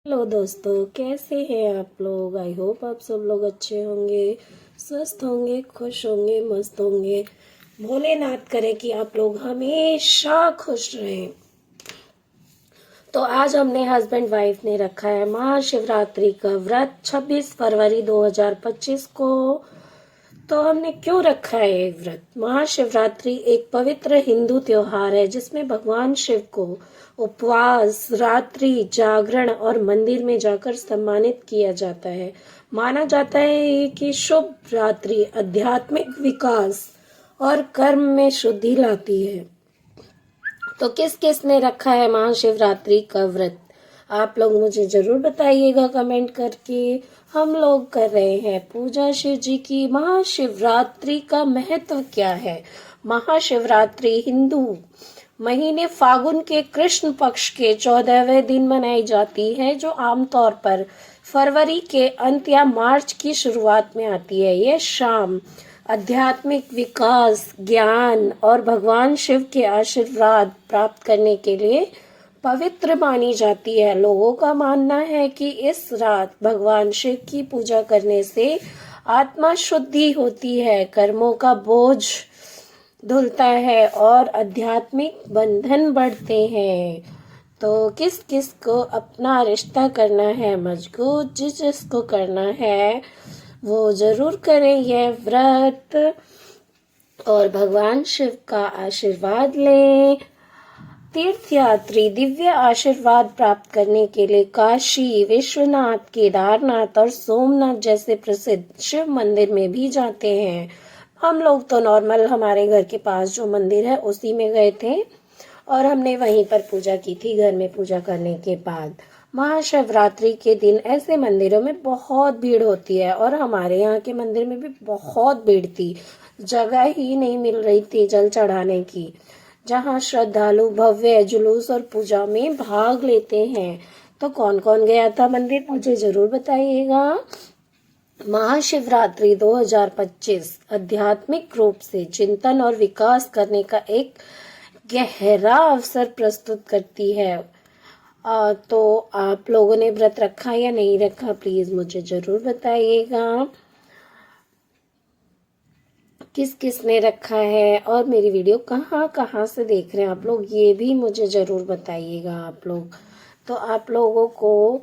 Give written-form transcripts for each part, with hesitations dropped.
Hello दोस्तों, कैसे हैं आप लोग। आई होप आप सब लोग अच्छे होंगे, स्वस्थ होंगे, खुश होंगे, मस्त होंगे। भोलेनाथ करे कि आप लोग हमेशा खुश रहें। तो आज हमने हस्बैंड वाइफ ने रखा है महाशिवरात्रि का व्रत 26 फरवरी 2025 को। तो हमने क्यों रखा है ये व्रत। महाशिवरात्रि एक पवित्र हिंदू त्योहार है जिसमें भगवान शिव को उपवास, रात्रि जागरण और मंदिर में जाकर सम्मानित किया जाता है। माना जाता है कि शुभ रात्रि आध्यात्मिक विकास और कर्म में शुद्धि लाती है। तो किस किस ने रखा है महाशिवरात्रि का व्रत, आप लोग मुझे जरूर बताइएगा कमेंट करके। हम लोग कर रहे हैं पूजा शिव जी की। महाशिवरात्रि का महत्व क्या है। महाशिवरात्रि हिंदू महीने फागुन के कृष्ण पक्ष के 14वें दिन मनाई जाती है, जो आमतौर पर फरवरी के अंत या मार्च की शुरुआत में आती है। यह शाम आध्यात्मिक विकास, ज्ञान और भगवान शिव के आशीर्वाद प्राप्त करने के लिए पवित्र मानी जाती है। लोगों का मानना है कि इस रात भगवान शिव की पूजा करने से आत्मा शुद्धि होती है, कर्मों का बोझ धुलता है और आध्यात्मिक बंधन बढ़ते हैं। तो किस किस को अपना रिश्ता करना है मजबूत, जिस जिसको करना है वो जरूर करें यह व्रत और भगवान शिव का आशीर्वाद लें। तीर्थयात्री दिव्य आशीर्वाद प्राप्त करने के लिए काशी, विश्वनाथ, केदारनाथ और सोमनाथ जैसे प्रसिद्ध शिव मंदिर में भी जाते हैं। हम लोग तो नॉर्मल हमारे घर के पास जो मंदिर है उसी में गए थे और हमने वहीं पर पूजा की थी घर में पूजा करने के बाद। महाशिवरात्रि के दिन ऐसे मंदिरों में बहुत भीड़ होती है और हमारे यहाँ के मंदिर में भी बहुत भीड़ थी। जगह ही नहीं मिल रही थी जल चढ़ाने की, जहाँ श्रद्धालु भव्य जुलूस और पूजा में भाग लेते हैं। तो कौन कौन गया था मंदिर मुझे जरूर बताइएगा। महाशिवरात्रि 2025 आध्यात्मिक रूप से चिंतन और विकास करने का एक गहरा अवसर प्रस्तुत करती है। तो आप लोगों ने व्रत रखा या नहीं रखा प्लीज मुझे जरूर बताइएगा। किस किस ने रखा है और मेरी वीडियो कहाँ कहाँ से देख रहे हैं आप लोग, ये भी मुझे ज़रूर बताइएगा आप लोग। तो आप लोगों को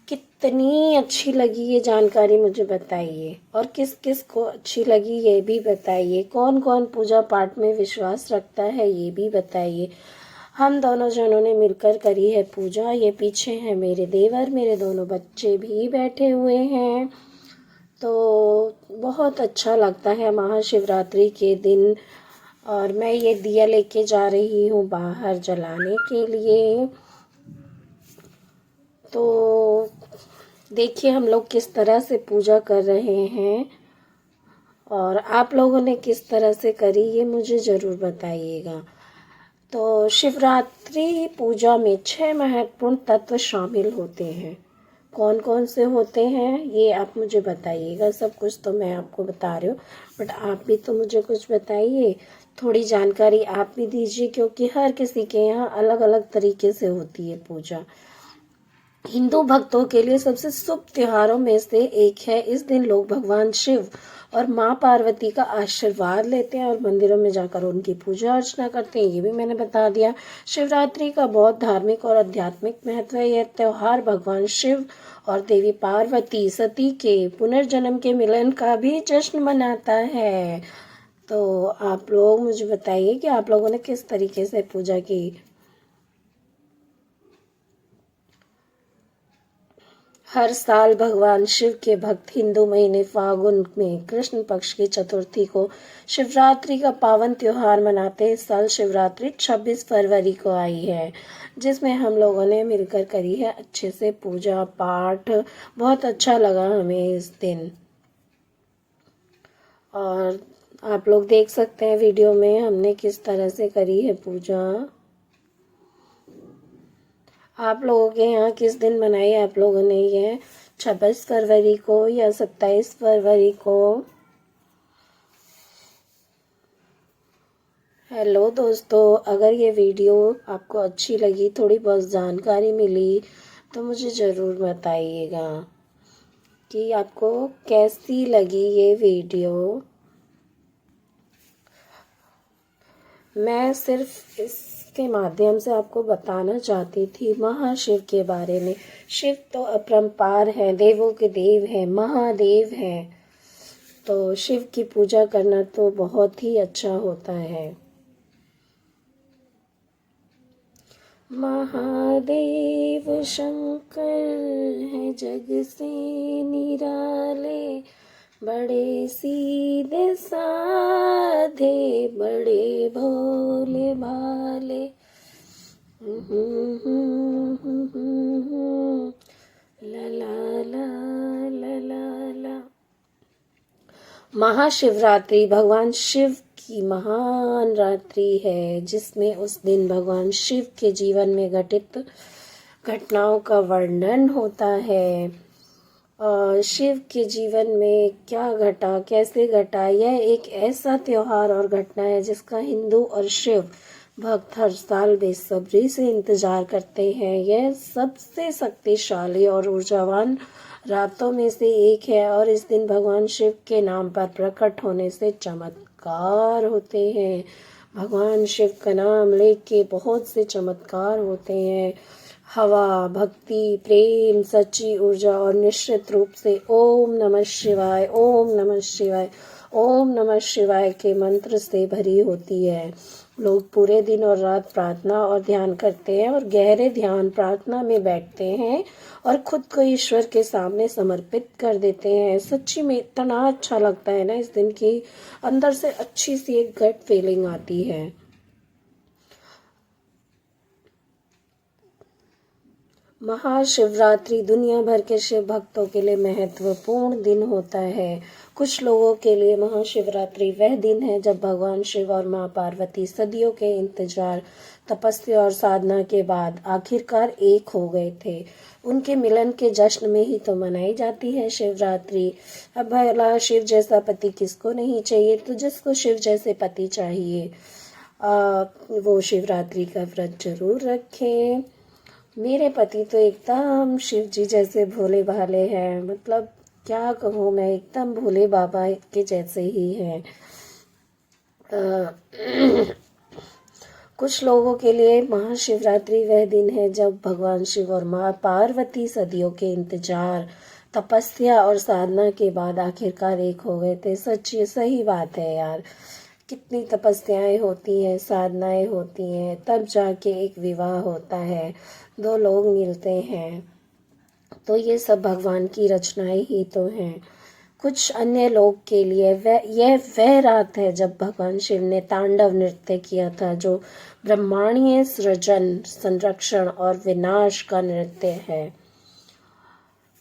कितनी अच्छी लगी ये जानकारी मुझे बताइए और किस किस को अच्छी लगी ये भी बताइए। कौन कौन पूजा पाठ में विश्वास रखता है ये भी बताइए। हम दोनों जनों ने मिलकर करी है पूजा। ये पीछे है मेरे देवर, मेरे दोनों बच्चे भी बैठे हुए हैं। तो बहुत अच्छा लगता है महाशिवरात्रि के दिन। और मैं ये दिया लेके जा रही हूँ बाहर जलाने के लिए। तो देखिए हम लोग किस तरह से पूजा कर रहे हैं और आप लोगों ने किस तरह से करी ये मुझे ज़रूर बताइएगा। तो शिवरात्रि पूजा में 6 महत्वपूर्ण तत्व शामिल होते हैं। कौन कौन से होते हैं ये आप मुझे बताइएगा। सब कुछ तो मैं आपको बता रही हूँ बट आप भी तो मुझे कुछ बताइए, थोड़ी जानकारी आप भी दीजिए, क्योंकि हर किसी के यहाँ अलग अलग तरीके से होती है पूजा। हिंदू भक्तों के लिए सबसे शुभ त्योहारों में से एक है। इस दिन लोग भगवान शिव और माँ पार्वती का आशीर्वाद लेते हैं और मंदिरों में जाकर उनकी पूजा अर्चना करते हैं। ये भी मैंने बता दिया। शिवरात्रि का बहुत धार्मिक और आध्यात्मिक महत्व है। यह त्योहार भगवान शिव और देवी पार्वती सती के पुनर्जन्म के मिलन का भी जश्न मनाता है। तो आप लोग मुझे बताइए कि आप लोगों ने किस तरीके से पूजा की। हर साल भगवान शिव के भक्त हिंदू महीने फागुन में कृष्ण पक्ष की चतुर्थी को शिवरात्रि का पावन त्योहार मनाते हैं। इस साल शिवरात्रि 26 फरवरी को आई है, जिसमें हम लोगों ने मिलकर करी है अच्छे से पूजा पाठ। बहुत अच्छा लगा हमें इस दिन। और आप लोग देख सकते हैं वीडियो में हमने किस तरह से करी है पूजा। आप लोगों के यहाँ किस दिन मनाई आप लोगों ने ये, 26 फरवरी को या 27 फरवरी को। हेलो दोस्तों, अगर ये वीडियो आपको अच्छी लगी, थोड़ी बहुत जानकारी मिली, तो मुझे ज़रूर बताइएगा कि आपको कैसी लगी ये वीडियो। मैं सिर्फ इसके माध्यम से आपको बताना चाहती थी महाशिव के बारे में। शिव तो अपरंपार है, देवों के देव हैं, महादेव हैं। तो शिव की पूजा करना तो बहुत ही अच्छा होता है। महादेव शंकर है जग से निराले, बड़े सीधे साधे बड़े भोले भाले। ला ला ला ला ला ला। महाशिवरात्रि भगवान शिव की महान रात्रि है, जिसमें उस दिन भगवान शिव के जीवन में घटित घटनाओं का वर्णन होता है। शिव के जीवन में क्या घटा, कैसे घटा, यह एक ऐसा त्योहार और घटना है जिसका हिंदू और शिव भक्त हर साल बेसब्री से इंतजार करते हैं। यह सबसे शक्तिशाली और ऊर्जावान रातों में से एक है और इस दिन भगवान शिव के नाम पर प्रकट होने से चमत्कार होते हैं। भगवान शिव का नाम लेके बहुत से चमत्कार होते हैं। हवा, भक्ति, प्रेम, सच्ची ऊर्जा और निश्चित रूप से ओम नमः शिवाय, ओम नमः शिवाय, ओम नमः शिवाय के मंत्र से भरी होती है। लोग पूरे दिन और रात प्रार्थना और ध्यान करते हैं और गहरे ध्यान प्रार्थना में बैठते हैं और खुद को ईश्वर के सामने समर्पित कर देते हैं। सच्ची में इतना अच्छा लगता है ना, इस दिन की अंदर से अच्छी सी एक गट फीलिंग आती है। महाशिवरात्रि दुनिया भर के शिव भक्तों के लिए महत्वपूर्ण दिन होता है। कुछ लोगों के लिए महाशिवरात्रि वह दिन है जब भगवान शिव और मां पार्वती सदियों के इंतजार, तपस्या और साधना के बाद आखिरकार एक हो गए थे। उनके मिलन के जश्न में ही तो मनाई जाती है शिवरात्रि। अब भला शिव जैसा पति किसको नहीं चाहिए, तो जिसको शिव जैसे पति चाहिए वो शिवरात्रि का व्रत जरूर रखें। मेरे पति तो एकदम शिव जी जैसे भोले भाले हैं, मतलब क्या कहूँ मैं, एकदम भोले बाबा के जैसे ही हैं। कुछ लोगों के लिए महाशिवरात्रि वह दिन है जब भगवान शिव और माँ पार्वती सदियों के इंतजार, तपस्या और साधना के बाद आखिरकार एक हो गए थे। सच्ची सही बात है यार, कितनी तपस्याएं होती हैं, साधनाएं होती हैं, तब जाके एक विवाह होता है, दो लोग मिलते हैं। तो ये सब भगवान की रचनाएं ही तो हैं। कुछ अन्य लोग के लिए यह वह रात है जब भगवान शिव ने तांडव नृत्य किया था, जो ब्रह्मांडीय सृजन, संरक्षण और विनाश का नृत्य है।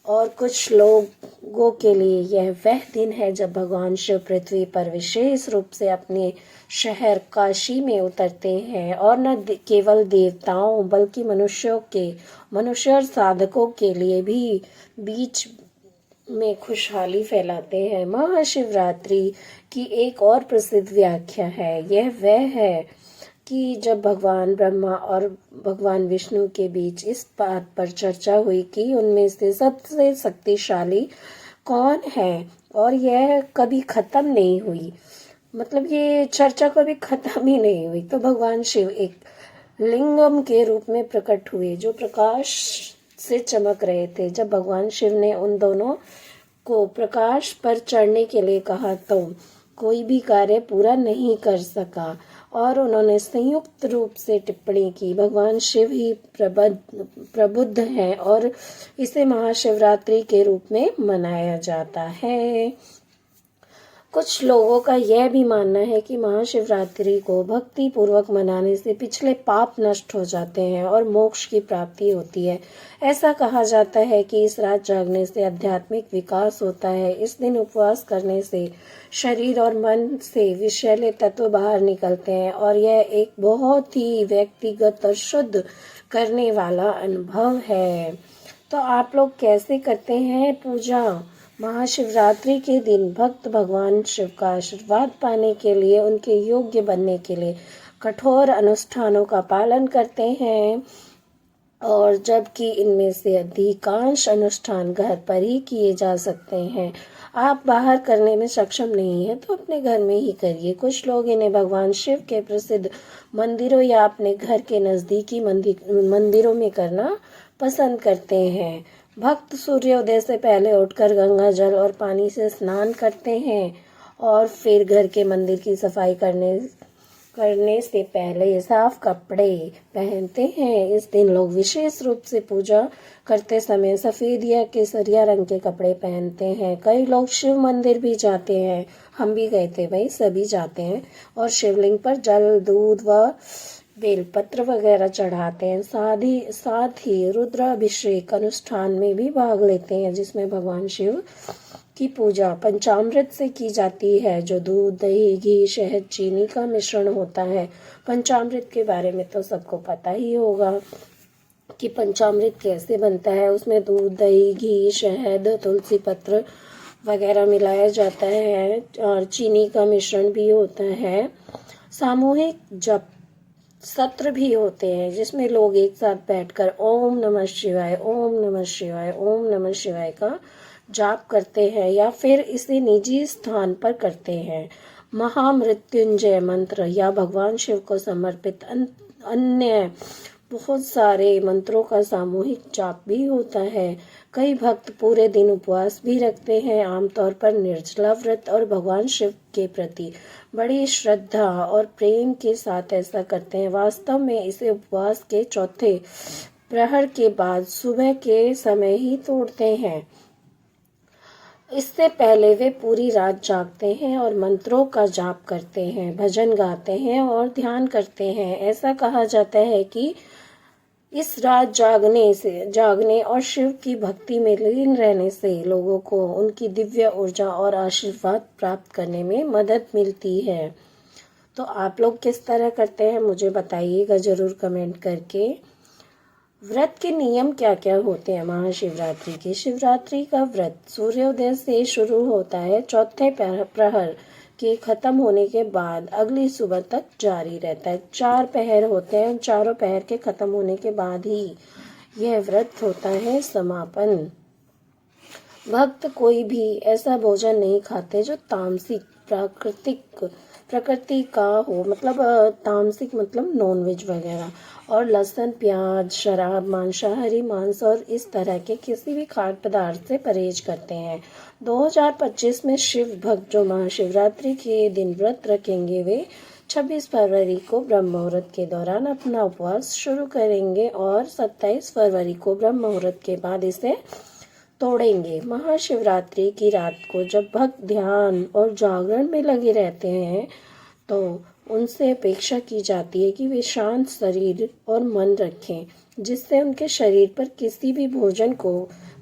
और कुछ लोगों के लिए यह वह दिन है जब भगवान शिव पृथ्वी पर विशेष रूप से अपने शहर काशी में उतरते हैं और न केवल देवताओं बल्कि मनुष्य और साधकों के लिए भी बीच में खुशहाली फैलाते हैं। महाशिवरात्रि की एक और प्रसिद्ध व्याख्या है, यह वह है कि जब भगवान ब्रह्मा और भगवान विष्णु के बीच इस बात पर चर्चा हुई कि उनमें से सबसे शक्तिशाली कौन है, और यह कभी खत्म नहीं हुई, मतलब ये चर्चा कभी खत्म ही नहीं हुई। तो भगवान शिव एक लिंगम के रूप में प्रकट हुए जो प्रकाश से चमक रहे थे। जब भगवान शिव ने उन दोनों को प्रकाश पर चढ़ने के लिए कहा तो कोई भी कार्य पूरा नहीं कर सका और उन्होंने संयुक्त रूप से टिप्पणी की, भगवान शिव ही प्रबुद्ध हैं और इसे महाशिवरात्रि के रूप में मनाया जाता है। कुछ लोगों का यह भी मानना है कि महाशिवरात्रि को भक्ति पूर्वक मनाने से पिछले पाप नष्ट हो जाते हैं और मोक्ष की प्राप्ति होती है। ऐसा कहा जाता है कि इस रात जागने से आध्यात्मिक विकास होता है। इस दिन उपवास करने से शरीर और मन से विषैले तत्व बाहर निकलते हैं और यह एक बहुत ही व्यक्तिगत और शुद्ध करने वाला अनुभव है। तो आप लोग कैसे करते हैं पूजा? महाशिवरात्रि के दिन भक्त भगवान शिव का आशीर्वाद पाने के लिए, उनके योग्य बनने के लिए कठोर अनुष्ठानों का पालन करते हैं। और जबकि इनमें से अधिकांश अनुष्ठान घर पर ही किए जा सकते हैं। आप बाहर करने में सक्षम नहीं है तो अपने घर में ही करिए। कुछ लोग इन्हें भगवान शिव के प्रसिद्ध मंदिरों या अपने घर के नज़दीकी मंदिरों में करना पसंद करते हैं। भक्त सूर्योदय से पहले उठकर गंगा जल और पानी से स्नान करते हैं और फिर घर के मंदिर की सफाई करने से पहले साफ कपड़े पहनते हैं। इस दिन लोग विशेष रूप से पूजा करते समय सफ़ेद या केसरिया रंग के कपड़े पहनते हैं। कई लोग शिव मंदिर भी जाते हैं, हम भी गए थे भाई, सभी जाते हैं, और शिवलिंग पर जल, दूध व बेलपत्र वगैरह चढ़ाते हैं। साथ ही रुद्राभिषेक अनुष्ठान में भी भाग लेते हैं, जिसमें भगवान शिव की पूजा पंचामृत से की जाती है, जो दूध, दही, घी, शहद, चीनी का मिश्रण होता है। पंचामृत के बारे में तो सबको पता ही होगा कि पंचामृत कैसे बनता है। उसमें दूध, दही, घी, शहद, तुलसी पत्र वगैरह मिलाया जाता है और चीनी का मिश्रण भी होता है। सामूहिक जप सत्र भी होते हैं, जिसमें लोग एक साथ बैठकर ओम नमः शिवाय, ओम नमः शिवाय, ओम नमः शिवाय का जाप करते हैं या फिर इसे निजी स्थान पर करते हैं। महामृत्युंजय मंत्र या भगवान शिव को समर्पित अन्य बहुत सारे मंत्रों का सामूहिक जाप भी होता है। कई भक्त पूरे दिन उपवास भी रखते हैं, आमतौर पर निर्जला व्रत, और भगवान शिव के प्रति बड़ी श्रद्धा और प्रेम के साथ ऐसा करते हैं। वास्तव में इसे उपवास के चौथे प्रहर के बाद सुबह के समय ही तोड़ते हैं। इससे पहले वे पूरी रात जागते हैं और मंत्रों का जाप करते हैं, भजन गाते हैं और ध्यान करते हैं। ऐसा कहा जाता है कि इस रात जागने और शिव की भक्ति में लीन रहने से लोगों को उनकी दिव्य ऊर्जा और आशीर्वाद प्राप्त करने में मदद मिलती है। तो आप लोग किस तरह करते हैं मुझे बताइएगा ज़रूर कमेंट करके। व्रत के नियम क्या क्या होते हैं महाशिवरात्रि के? शिवरात्रि का व्रत सूर्योदय से शुरू होता है, चौथे प्रहर के खत्म होने के बाद अगली सुबह तक जारी रहता है। 4 पहर होते हैं, चारों पहर के खत्म होने के बाद ही यह व्रत होता है समापन। भक्त कोई भी ऐसा भोजन नहीं खाते जो तामसिक प्रकृति का हो, मतलब तामसिक मतलब नॉनवेज वगैरह, और लहसुन, प्याज, शराब, मांसाहारी मांस और इस तरह के किसी भी खाद्य पदार्थ से परहेज करते हैं। 2025 में शिव भक्त जो महाशिवरात्रि के दिन व्रत रखेंगे वे 26 फरवरी को ब्रह्म मुहूर्त के दौरान अपना उपवास शुरू करेंगे और 27 फरवरी को ब्रह्म मुहूर्त के बाद इसे तोड़ेंगे। महाशिवरात्रि की रात को जब भक्त ध्यान और जागरण में लगे रहते हैं तो उनसे अपेक्षा की जाती है कि वे शांत शरीर और मन रखें, जिससे उनके शरीर पर किसी भी भोजन को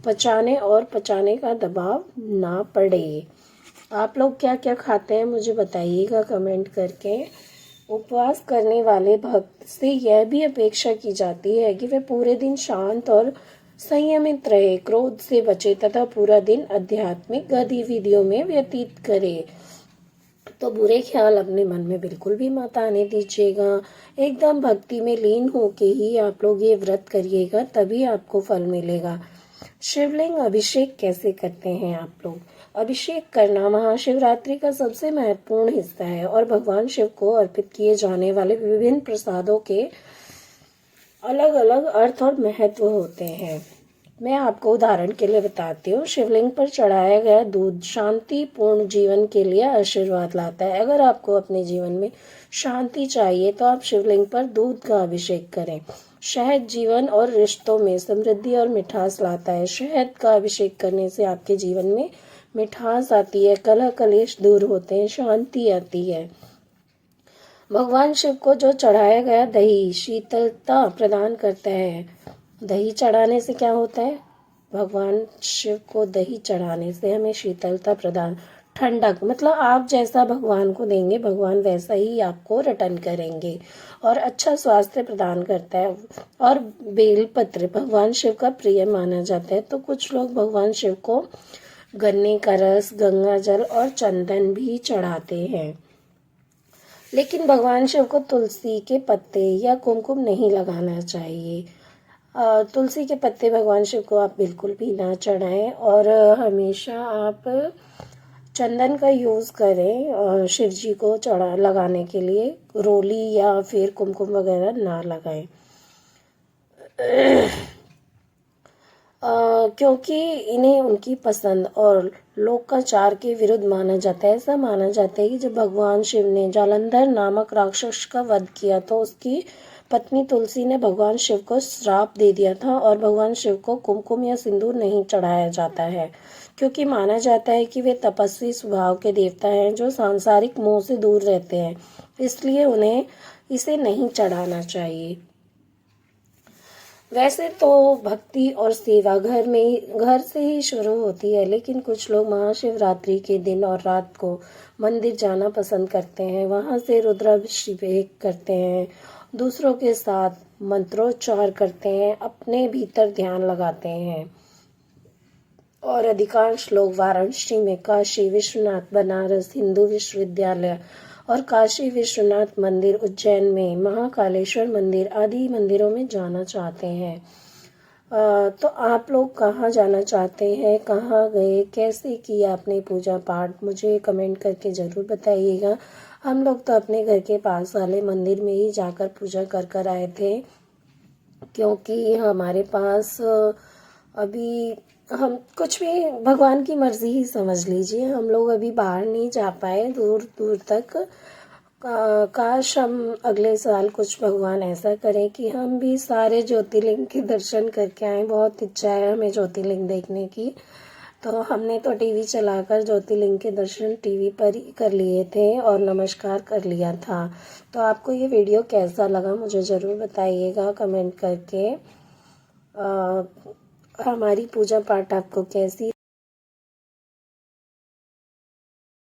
पचाने का दबाव ना पड़े। आप लोग क्या क्या खाते हैं मुझे बताइएगा कमेंट करके। उपवास करने वाले भक्त से यह भी अपेक्षा की जाती है कि वे पूरे दिन शांत और संयमित रहे, क्रोध से बचे तथा पूरा दिन आध्यात्मिक गतिविधियों में व्यतीत करे। तो बुरे ख्याल अपने मन में बिल्कुल भी मत आने दीजिएगा। एकदम भक्ति में लीन होके ही आप लोग ये व्रत करिएगा, तभी आपको फल मिलेगा। शिवलिंग अभिषेक कैसे करते हैं आप लोग? अभिषेक करना महाशिवरात्रि का सबसे महत्वपूर्ण हिस्सा है और भगवान शिव को अर्पित किए जाने वाले विभिन्न प्रसादों के अलग अलग अर्थ और महत्व होते हैं। मैं आपको उदाहरण के लिए बताती हूँ। शिवलिंग पर चढ़ाया गया दूध शांतिपूर्ण जीवन के लिए आशीर्वाद लाता है। अगर आपको अपने जीवन में शांति चाहिए तो आप शिवलिंग पर दूध का अभिषेक करें। शहद जीवन और रिश्तों में समृद्धि और मिठास लाता है। शहद का अभिषेक करने से आपके जीवन में मिठास आती है, कलह कलेश दूर होते हैं, शांति आती है। भगवान शिव को जो चढ़ाया गया दही शीतलता प्रदान करता है। दही चढ़ाने से क्या होता है? भगवान शिव को दही चढ़ाने से हमें शीतलता प्रदान, ठंडक, मतलब आप जैसा भगवान को देंगे भगवान वैसा ही आपको रिटर्न करेंगे, और अच्छा स्वास्थ्य प्रदान करता है। और बेलपत्र भगवान शिव का प्रिय माना जाता है। तो कुछ लोग भगवान शिव को गन्ने का रस, गंगा जल और चंदन भी चढ़ाते हैं। लेकिन भगवान शिव को तुलसी के पत्ते या कुमकुम नहीं लगाना चाहिए। तुलसी के पत्ते भगवान शिव को आप बिल्कुल भी ना चढ़ाएं और हमेशा आप चंदन का यूज़ करें शिव जी को चढ़ा लगाने के लिए। रोली या फिर कुमकुम वगैरह ना लगाएं। क्योंकि इन्हें उनकी पसंद और लोकाचार के विरुद्ध माना जाता है। ऐसा माना जाता है कि जब भगवान शिव ने जालंधर नामक राक्षस का वध किया तो उसकी पत्नी तुलसी ने भगवान शिव को श्राप दे दिया था और भगवान शिव को कुमकुम या सिंदूर नहीं चढ़ाया जाता है, क्योंकि माना जाता है कि वे तपस्वी स्वभाव के देवता हैं जो सांसारिक मोह से दूर रहते हैं, इसलिए उन्हें इसे नहीं चढ़ाना चाहिए। वैसे तो भक्ति और सेवा घर से ही शुरू होती है, लेकिन कुछ लोग महाशिवरात्रि के दिन और रात को मंदिर जाना पसंद करते हैं। वहां से रुद्राभिषेक करते हैं, दूसरों के साथ मंत्रोच्चार करते हैं, अपने भीतर ध्यान लगाते हैं। और अधिकांश लोग वाराणसी में काशी विश्वनाथ, बनारस हिंदू विश्वविद्यालय और काशी विश्वनाथ मंदिर, उज्जैन में महाकालेश्वर मंदिर आदि मंदिरों में जाना चाहते हैं। तो आप लोग कहाँ जाना चाहते हैं, कहाँ गए, कैसे किया आपने पूजा पाठ, मुझे कमेंट करके ज़रूर बताइएगा। हम लोग तो अपने घर के पास वाले मंदिर में ही जाकर पूजा कर कर आए थे, क्योंकि हमारे पास अभी हम कुछ भी भगवान की मर्जी ही समझ लीजिए, हम लोग अभी बाहर नहीं जा पाए दूर दूर तक। काश हम अगले साल कुछ भगवान ऐसा करें कि हम भी सारे ज्योतिर्लिंग के दर्शन करके आए। बहुत इच्छा है हमें ज्योतिर्लिंग देखने की, तो हमने तो टीवी चलाकर ज्योतिर्लिंग के दर्शन टीवी पर ही कर लिए थे और नमस्कार कर लिया था। तो आपको ये वीडियो कैसा लगा मुझे ज़रूर बताइएगा कमेंट करके। हमारी पूजा पाठ आपको कैसी